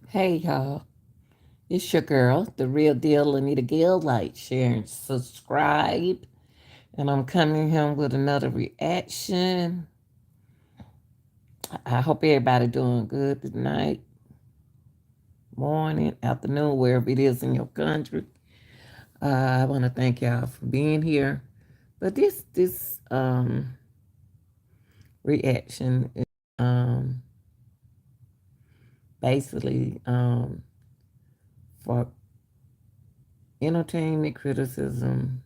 Hey y'all, it's your girl, the real deal Anita Gill. Like, share, and subscribe. And I'm coming here with another reaction. I hope everybody doing good tonight, morning, afternoon, wherever it is in your country. I want to thank y'all for being here. But this reaction is basically for entertainment criticism,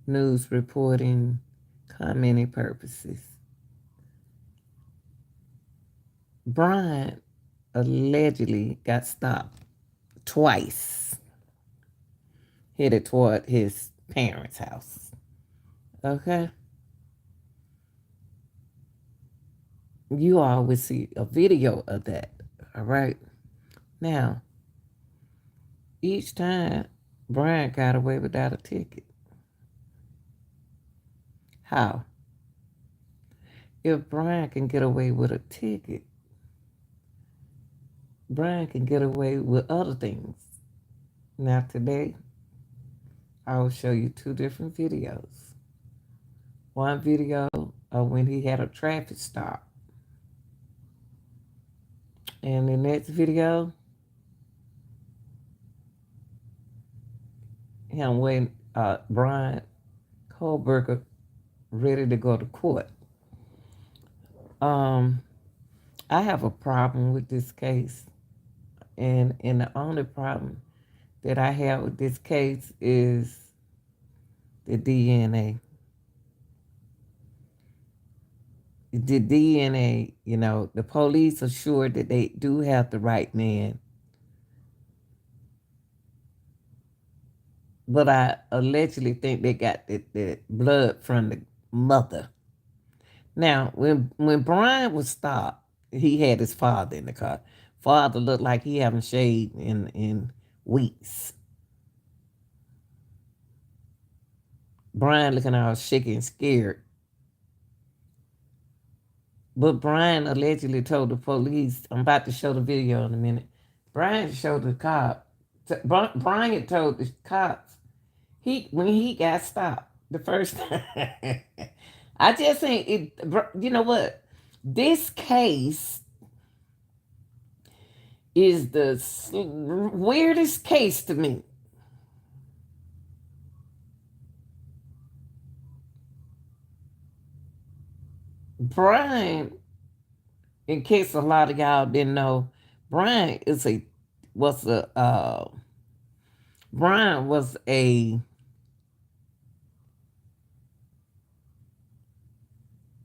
news reporting, commenting purposes. Bryan allegedly got stopped twice, headed toward his parents' house. Okay? You all will see a video of that. All right? Now, each time Bryan got away without a ticket. How? If Bryan can get away with a ticket, Bryan can get away with other things. Now, today, I will show you two different videos. One video of when he had a traffic stop. And the next video, him when Bryan Kohberger ready to go to court. Um, I have a problem with this case, and the only problem that I have with this case is the DNA. The DNA, the police are sure that they do have the right man, but I allegedly think they got the blood from the mother. Now, when Bryan was stopped, he had his father in the car. Father looked like he haven't shaved in weeks. Bryan looking all shaky and scared. But Bryan allegedly told the police, I'm about to show the video in a minute. Bryan showed the cop. Bryan told the cops when he got stopped the first time. I just think it. You know what? This case is the weirdest case to me. Bryan, in case a lot of y'all didn't know, Bryan is a was a Bryan was a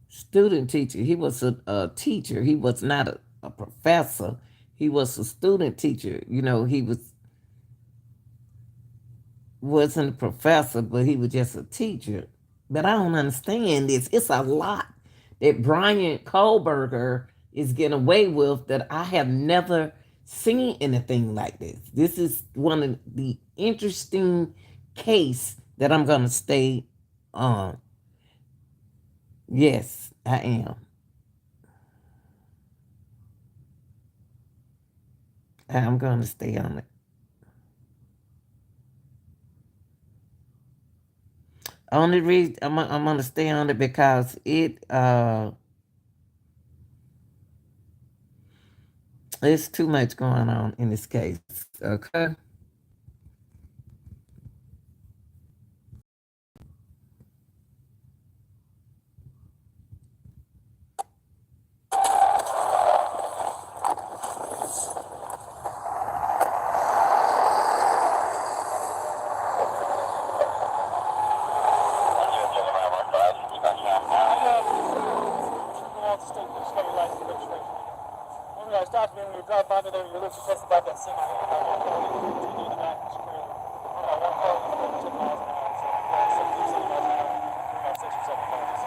student teacher. He was a teacher. He was not a professor. He was a student teacher. He wasn't a professor, but he was just a teacher. But I don't understand this. It's a lot that Bryan Kohberger is getting away with that I have never seen anything like this. This is one of the interesting case that I'm gonna stay on. Yes, I am. I'm gonna stay on it. Only reason I'm gonna stay on it because it's too much going on in this case. Okay. Stop me when you drive by me there, you look just about that semi. In the back, it's crazy. One car was going 10 miles an hour, so 70 miles an hour, about 6 or 7 cars.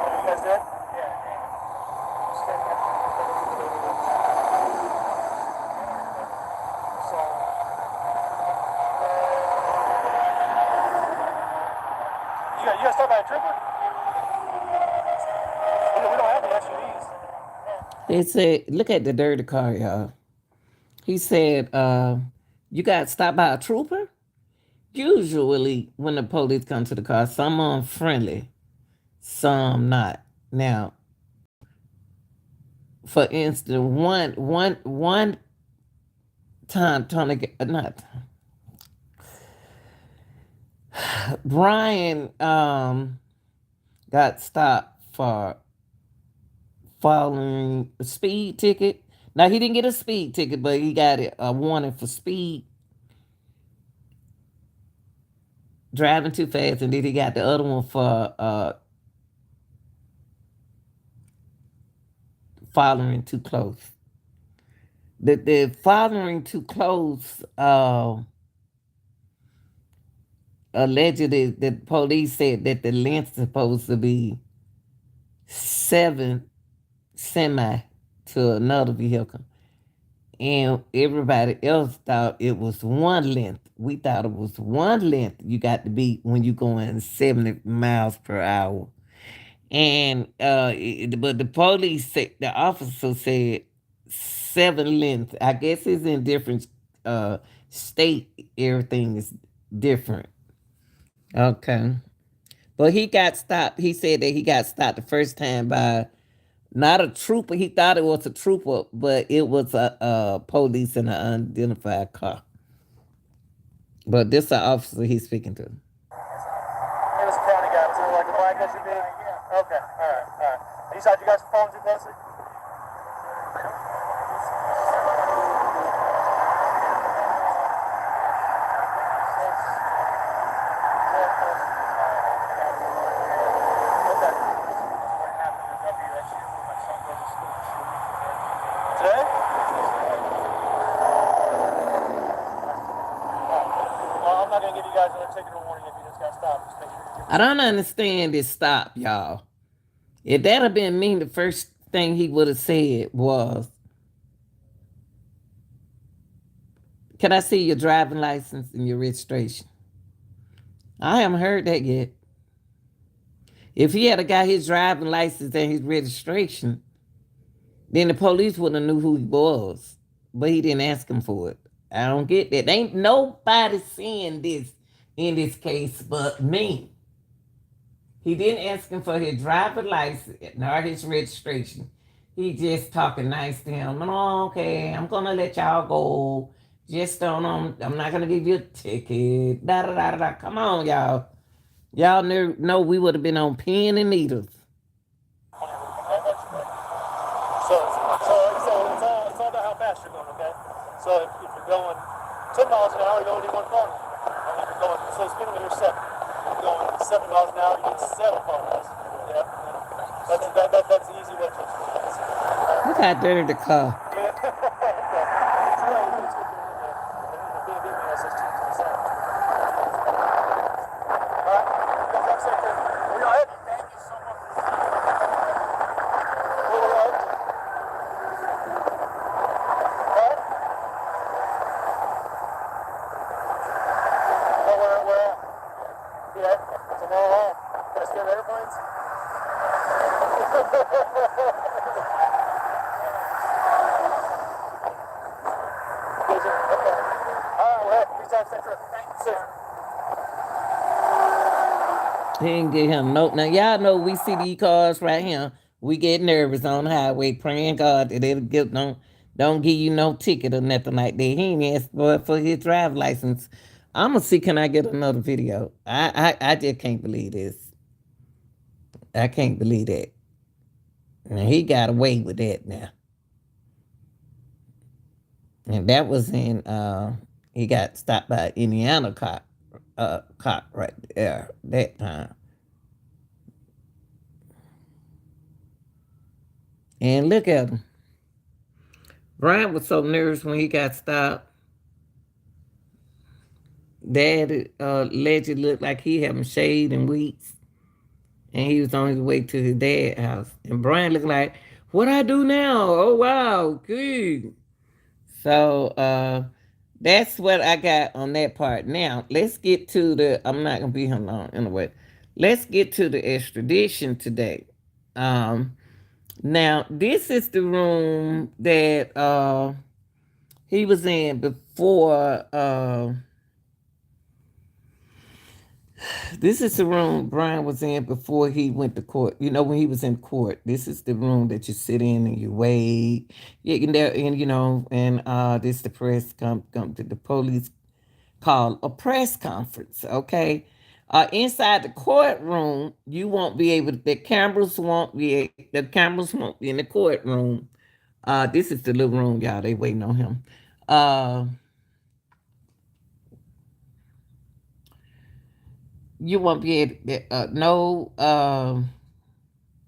You guys did? Yeah. So, you got stopped by a trooper? He said, look at the dirty car, y'all. He said, you got stopped by a trooper? Usually, when the police come to the car, some are friendly, some not. Now, for instance, one time, Tony, not Bryan, got stopped for following a speed ticket. Now he didn't get a speed ticket, but he got a warning for speed, driving too fast, and then he got the other one for following too close. The following too close, allegedly, the police said that the length supposed to be 7 semi to another vehicle, and everybody else thought it was one length. We thought it was one length you got to be when you going 70 miles per hour. And but the police said, the officer said 7 lengths. I guess it's in different uh state. Everything is different. Okay, but he got stopped. He said that he got stopped the first time by not a trooper. He thought it was a trooper, but it was a police in an unidentified car. But this is an officer he's speaking to. It was a county guy. Was it like a black SUV? Yeah. Okay. All right. All right. You said you guys are following too closely? Today? Well, I'm not going to give you guys another ticket or warning if you just got stopped. Just make sure you I don't understand this stop, y'all. If that had been me, the first thing he would have said was, "Can I see your driving license and your registration?" I haven't heard that yet. If he had got his driving license and his registration, then the police would have knew who he was. But he didn't ask him for it. I don't get that. Ain't nobody seeing this in this case but me. He didn't ask him for his driver's license nor his registration. He just talking nice to him. Oh, okay, I'm gonna let y'all go. Just don't. I'm not gonna give you a ticket. Da da da da. Come on, y'all. Y'all know we would have been on pin and needles. it's all about how fast you're going, okay? So if you're going 10 miles an hour, you only need one car. And if you're going, so speed limit here 7. If you're going 7 miles an hour, you need 7 cars. Yeah? That's the easy way to explain it. Look how dirty the car. He didn't get him no. Now y'all know we see these cars right here. We get nervous on the highway, praying God that it'll get don't give you no ticket or nothing like that. He ain't asked for his driver's license. I'ma see can I get another video. I just can't believe this. I can't believe that. Now he got away with that now. And that was in he got stopped by Indiana cop right there that time. And look at him. Bryan was so nervous when he got stopped. Dad allegedly looked like he hadn't shaved in weeks. And he was on his way to his dad's house. And Bryan looked like, what I do now? Oh wow, good. So that's what I got on that part. Now let's get to I'm not gonna be here long anyway. Let's get to the extradition today. Now, this is the room that he was in before. This is the room Bryan was in before he went to court. You know, when he was in court, this is the room that you sit in and you wait. Yeah, and this the press come to the police called a press conference. Okay. Inside the courtroom, you won't be able. The cameras won't be in the courtroom. This is the little room, y'all. They waiting on him. Uh, you won't be able. No.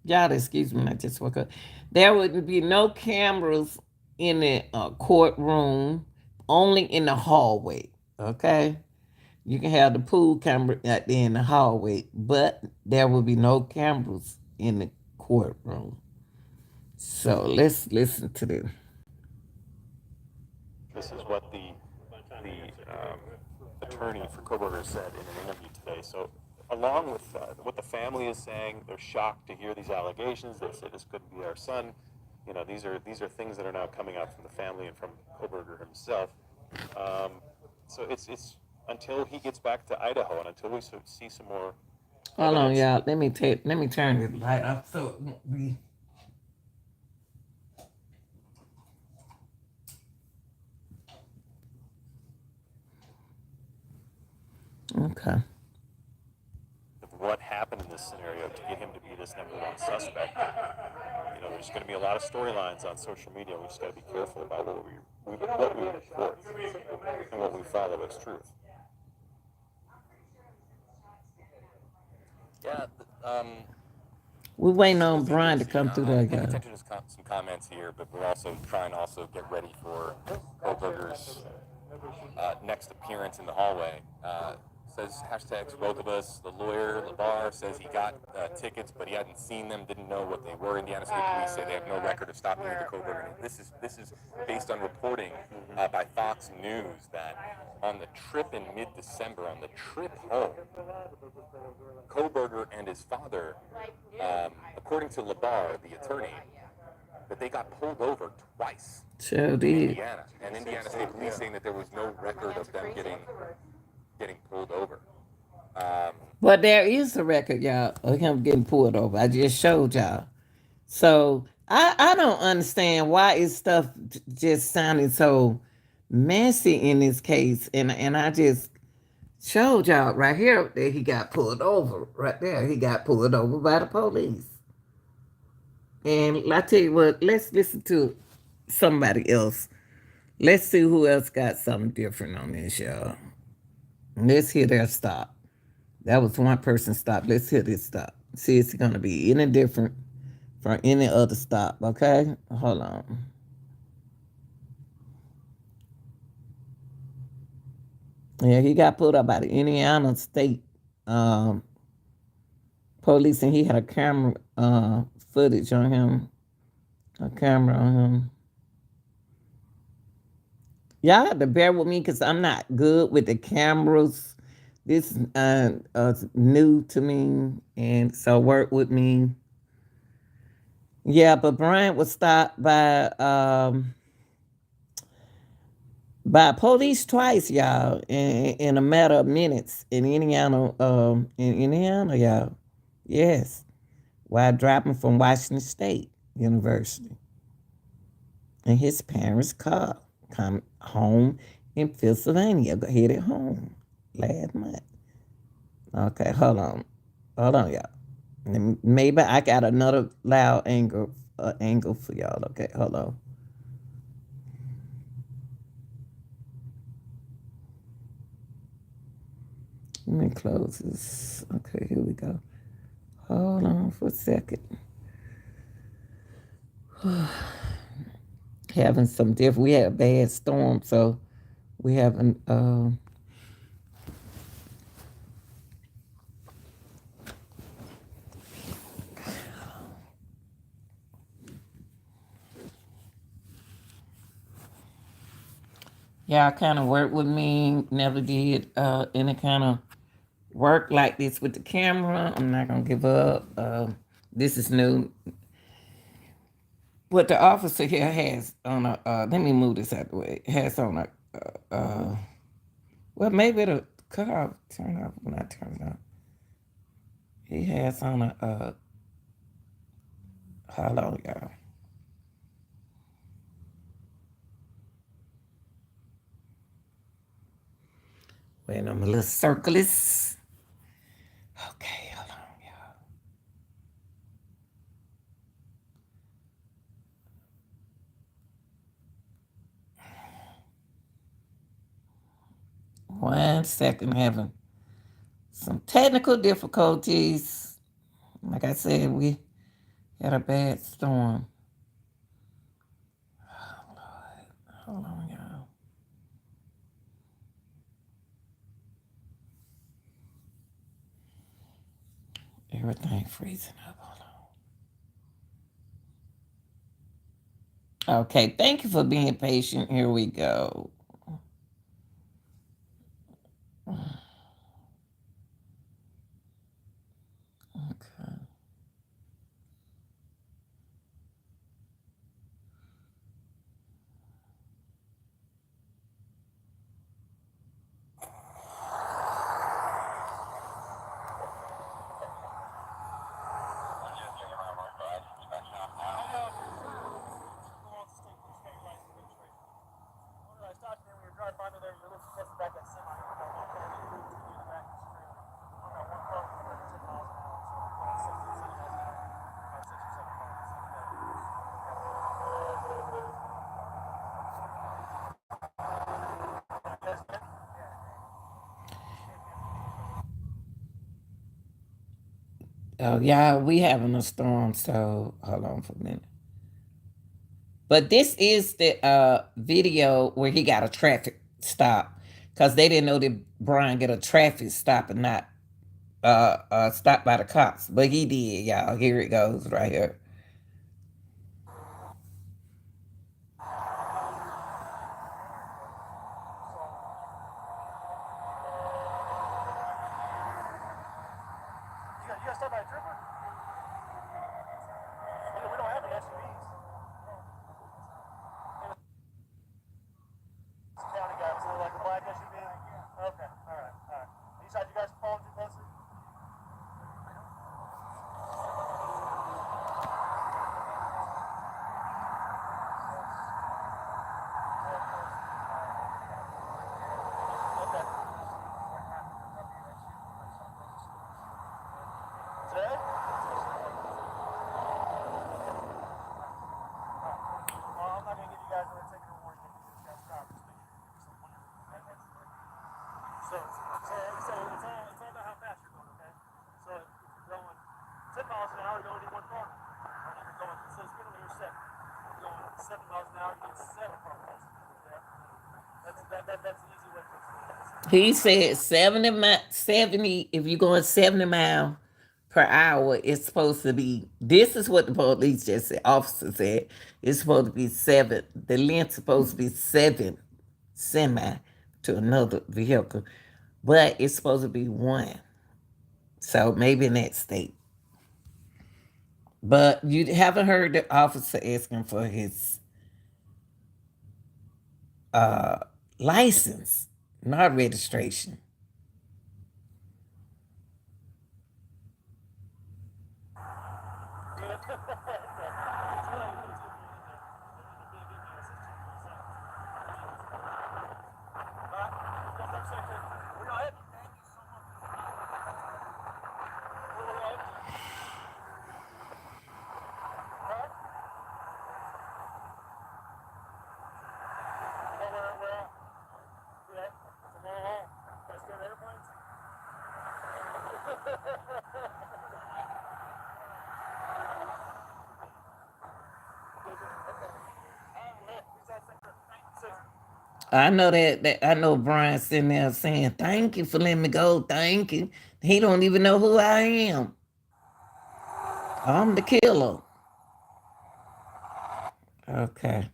Y'all, excuse me. I just woke up. There would be no cameras in the courtroom. Only in the hallway. Okay. You can have the pool camera in the hallway, but there will be no cameras in the courtroom. So let's listen to this. This is what the attorney for Kohberger said in an interview today. So, along with what the family is saying, they're shocked to hear these allegations. They say this couldn't be our son. You know, these are things that are now coming out from the family and from Kohberger himself. So it's until he gets back to Idaho and until we see some more Hold on, evidence. y'all. Let me turn this light off so it won't be. Okay. What happened in this scenario to get him to be this number one suspect. You know, there's going to be a lot of storylines on social media. We just got to be careful about what we report and what we follow as truth. Yeah. We're waiting on Bryan to come through there, Paying guys. attention to some comments here, but we're also trying to also get ready for Kohberger's next appearance in the hallway. Says hashtags both of us. The lawyer, LeBar, says he got tickets, but he hadn't seen them, didn't know what they were. Indiana State Police say they have no record of stopping the Kohberger. This is based on reporting by Fox News that on the trip in mid-December, on the trip home, Kohberger and his father, according to LeBar, the attorney, that they got pulled over twice Sure in did. Indiana, and Indiana State Police saying that there was no record of them getting pulled over. But there is a record, y'all, of him getting pulled over. I just showed y'all. So I don't understand why is stuff just sounding so messy in this case. And I just showed y'all right here that he got pulled over. Right there. He got pulled over by the police. And I tell you what, let's listen to somebody else. Let's see who else got something different on this, y'all. Let's hear their stop. That was one person stop. Let's hear this stop. See, it's going to be any different from any other stop, okay? Hold on. Yeah, he got pulled up by the Indiana State police, and he had a camera footage on him, a camera on him. Y'all have to bear with me because I'm not good with the cameras. This is new to me, and so work with me. Yeah, but Bryan was stopped by police twice, y'all, in a matter of minutes in Indiana. Y'all. Yes, while driving from Washington State University, in his parents' car, come home in Pennsylvania, headed home last month. Okay, hold on, y'all. Maybe I got another loud angle for y'all. Okay, hold on. Let me close this. Okay, here we go. Hold on for a second. Having some different. We had a bad storm, so we haven't. Y'all kind of work with me. Never did any kind of work like this with the camera. I'm not gonna give up. This is new. what the officer here has on a, let me move this out the way, has on a, well, maybe it'll cut off, turn off when I turn it on. He has on a, hold on, y'all. Wait, I'm a little circles. Okay, hold on, y'all. One second, having some technical difficulties. Like I said, we had a bad storm. Oh, Lord. Hold on, y'all. Everything freezing up. Hold on. Okay, thank you for being patient. Here we go. Okay. Oh, yeah, we having a storm, so hold on for a minute. But this is the video where he got a traffic stop because they didn't know that Bryan get a traffic stop and not stopped by the cops. But he did, y'all. Here it goes right here. You guys stopped by a trooper? We don't have any SUVs. County guys, so like a black SUV? Okay, alright, alright. You said you guys falling too closely? Okay. Today? Well, I'm not gonna give you guys a ticket or warning if you just got stopped. Just make sure you do something. It's all about how fast you're going, okay? So if you're going 10 miles an hour, you only need one car. And if you're going, so the speed limit is 7. If you're going 7 miles an hour, you need 7 cars. Yeah? That's an easy way to explain it. He said 70, if you're going 70 miles per hour, it's supposed to be, this is what the police just said, officer said, it's supposed to be 7. The length's supposed to be 7 semi to another vehicle, but it's supposed to be 1. So maybe in that state. But you haven't heard the officer asking for his uh, license, not registration. I know that I know Bryan sitting there saying, "Thank you for letting me go. Thank you." He don't even know who I am. I'm the killer. Okay.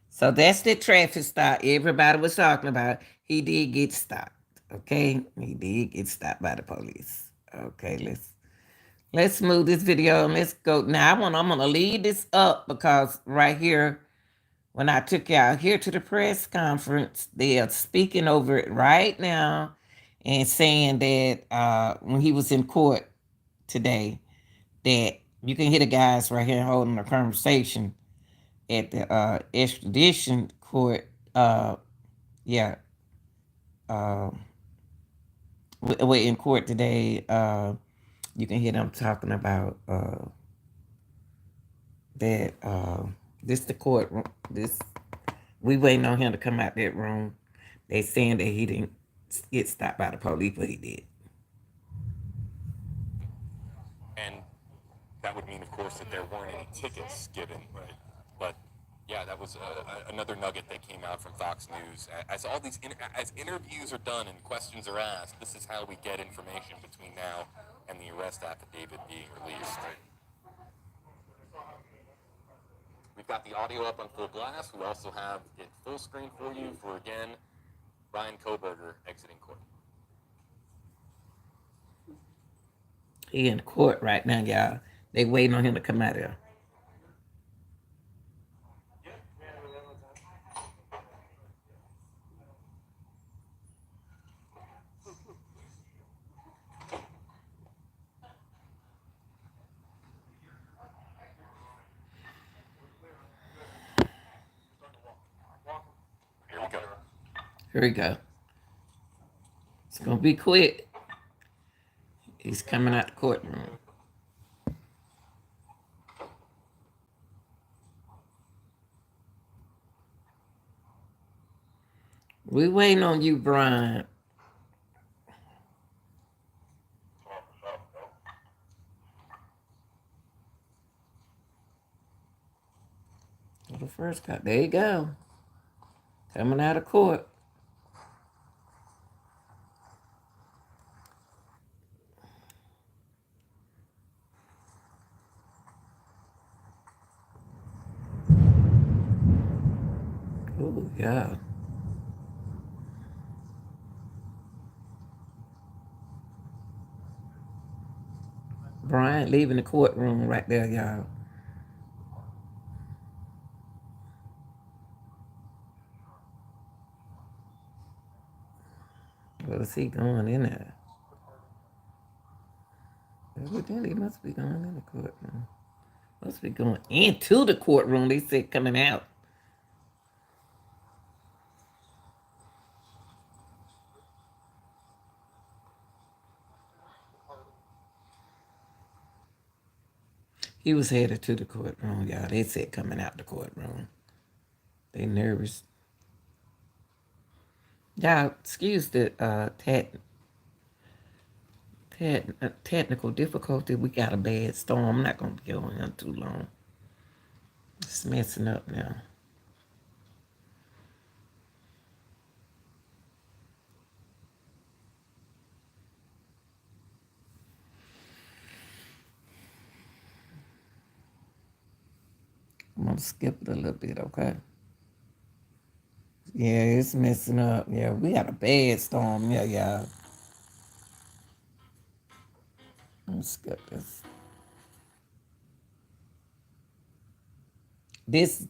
So that's the traffic stop everybody was talking about. He did get stopped. Okay. He did get stopped by the police. Okay, Let's move this video and let's go. Now I'm gonna leave this up because right here, when I took y'all here to the press conference, they are speaking over it right now and saying that when he was in court today, that you can hear the guys right here holding a conversation at the extradition court. Yeah, uh, we're in court today. You can hear them talking about that. This the courtroom. This we waiting on him to come out that room. They saying that he didn't get stopped by the police, but he did. And that would mean, of course, that there weren't any tickets given. Right. But yeah, that was another nugget that came out from Fox News. As all these as interviews are done and questions are asked, this is how we get information between now and the arrest affidavit being released. We've got the audio up on full blast. We also have it full screen for you for, again, Bryan Kohberger exiting court. He in court right now, y'all. They waiting on him to come out here. Here we go. Here we go. It's gonna be quick. He's coming out the courtroom. We waiting on you, Bryan. The first cop. There you go. Coming out of court. Oh, yeah. Bryan leaving the courtroom right there, y'all. What is he going in there? Evidently, he must be going in the courtroom. Must be going into the courtroom. They said coming out. He was headed to the courtroom, y'all. They said coming out the courtroom. They nervous. Y'all, excuse the technical difficulty. We got a bad storm. I'm not going to be going on too long. It's messing up now. I'm going to skip it a little bit, okay? Yeah, it's messing up. Yeah, we had a bad storm. Yeah, y'all. Let's skip this. This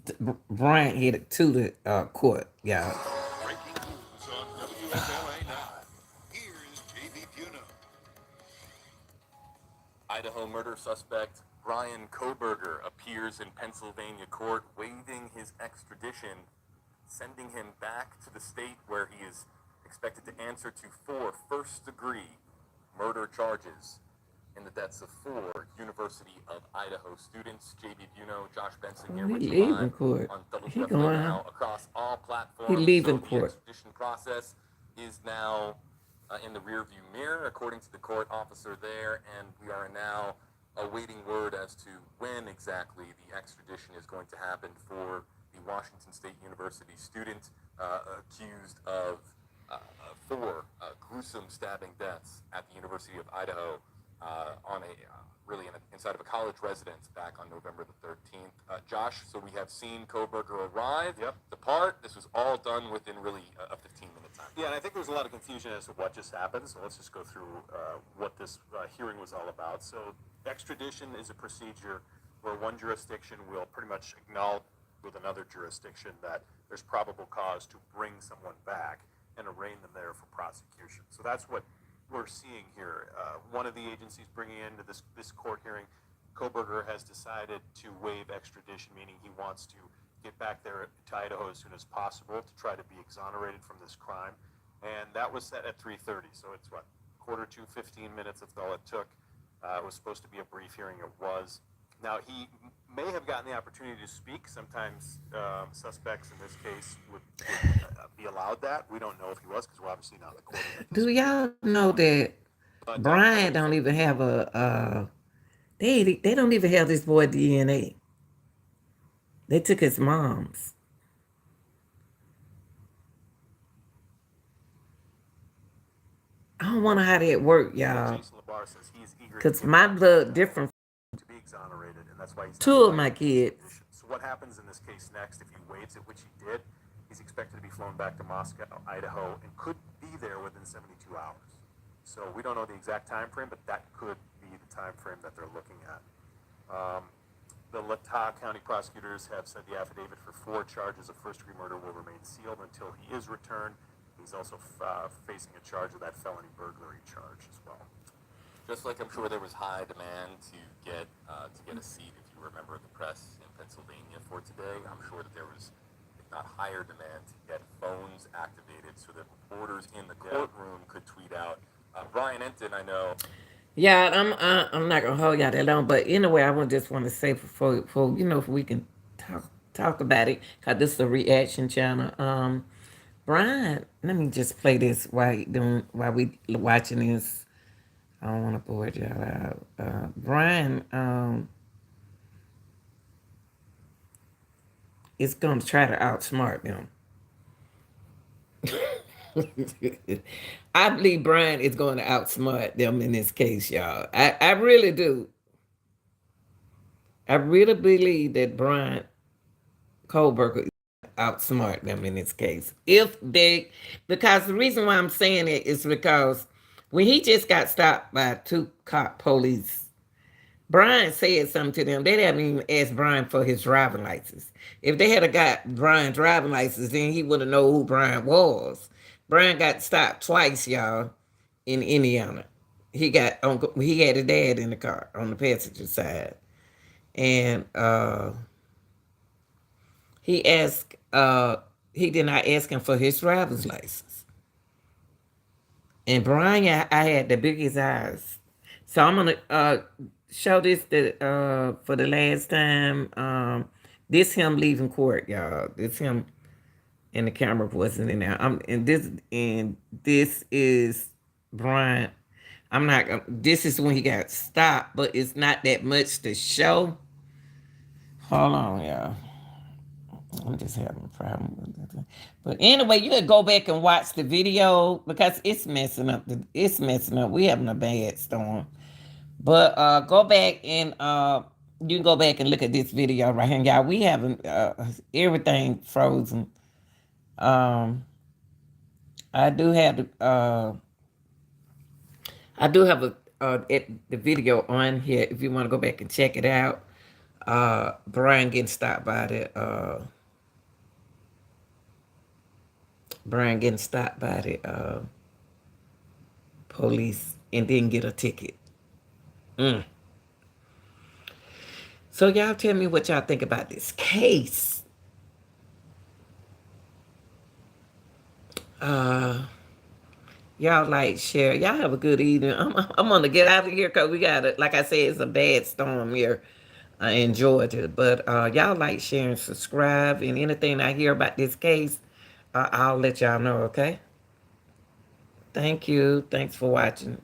Bryan headed to the court, y'all. Breaking news on WFLA now. Here's JB Puno. Idaho murder suspect Bryan Kohberger appears in Pennsylvania court waiving his extradition, sending him back to the state where he is expected to answer to 4 first-degree murder charges in the deaths of 4 University of Idaho students. JB Buno, Josh Benson here with you leaving live court. on He WFLA going now out. across all platforms. He leaving so court. The extradition process is now in the rearview mirror, according to the court officer there, and we are now awaiting word as to when exactly the extradition is going to happen for the Washington State University student accused of 4 gruesome stabbing deaths at the University of Idaho on inside of a college residence back on November the 13th. Josh, so we have seen Kohberger arrive, depart. This was all done within really a 15-minute time. Yeah, and I think there was a lot of confusion as to what just happened, so let's just go through what this hearing was all about. So Extradition is a procedure where one jurisdiction will pretty much acknowledge with another jurisdiction that there's probable cause to bring someone back and arraign them there for prosecution. So that's what we're seeing here. One of the agencies bringing into this court hearing, Kohberger has decided to waive extradition, meaning he wants to get back there to Idaho as soon as possible to try to be exonerated from this crime. And that was set at 3:30, so it's what, quarter to 15 minutes, that's all it took. It was supposed to be a brief hearing, it was. Now, he may have gotten the opportunity to speak. Sometimes suspects in this case would be allowed that. We don't know if he was, because we're obviously not in the court. Do y'all know that Bryan don't even have they don't even have this boy DNA. They took his mom's. I don't wonder how that worked, y'all. Jason LeBar says he's eager Because my blood different. to be exonerated, and that's why he's Two of my kids. So what happens in this case next, if he waives it, which he did, he's expected to be flown back to Moscow, Idaho, and could be there within 72 hours. So we don't know the exact time frame, but that could be the time frame that they're looking at. The Latah County prosecutors have said the affidavit for 4 charges of first-degree murder will remain sealed until he is returned. He's also facing a charge of that felony burglary charge as well. Just like I'm sure there was high demand to get a seat, if you remember the press in Pennsylvania for today, I'm sure that there was, if not higher demand, to get phones activated so that reporters in the courtroom could tweet out. Bryan Enton, I know. Yeah, I'm not gonna hold y'all that long, but anyway, I just want to say before if we can talk about it, cause this is a reaction channel. Bryan, let me just play this while we watching this. I don't want to bore y'all out. Bryan is gonna try to outsmart them. I believe Bryan is going to outsmart them in this case, y'all. I really do. I really believe that Bryan Kohberger outsmart them in this case. Because the reason why I'm saying it is because when he just got stopped by 2 cop police, Bryan said something to them. They haven't even asked Bryan for his driving license. If they had got Bryan's driving license, then he would have known who Bryan was. Bryan got stopped twice, y'all, in Indiana. He had a dad in the car on the passenger side. And he did not ask him for his driver's license. And Bryan, I had the biggest eyes. So I'm gonna show this for the last time. This him leaving court, y'all. This him, and the camera wasn't in there. And this is Bryan. I'm not. This is when he got stopped, but it's not that much to show. Hold on, y'all. I'm just having a problem with it. But anyway, you can go back and watch the video because it's messing up. It's messing up. We having a bad storm. But go back and you can go back and look at this video right here, y'all. We having everything frozen. I do have the video on here if you want to go back and check it out. Bryan getting stopped by the police and didn't get a ticket. So y'all tell me what y'all think about this case. Y'all like, share. Y'all have a good evening. I'm gonna get out of here because we got it. Like I said, it's a bad storm here in Georgia. But y'all like, share, and subscribe. And anything I hear about this case, I'll let y'all know. Okay. Thank you. Thanks for watching.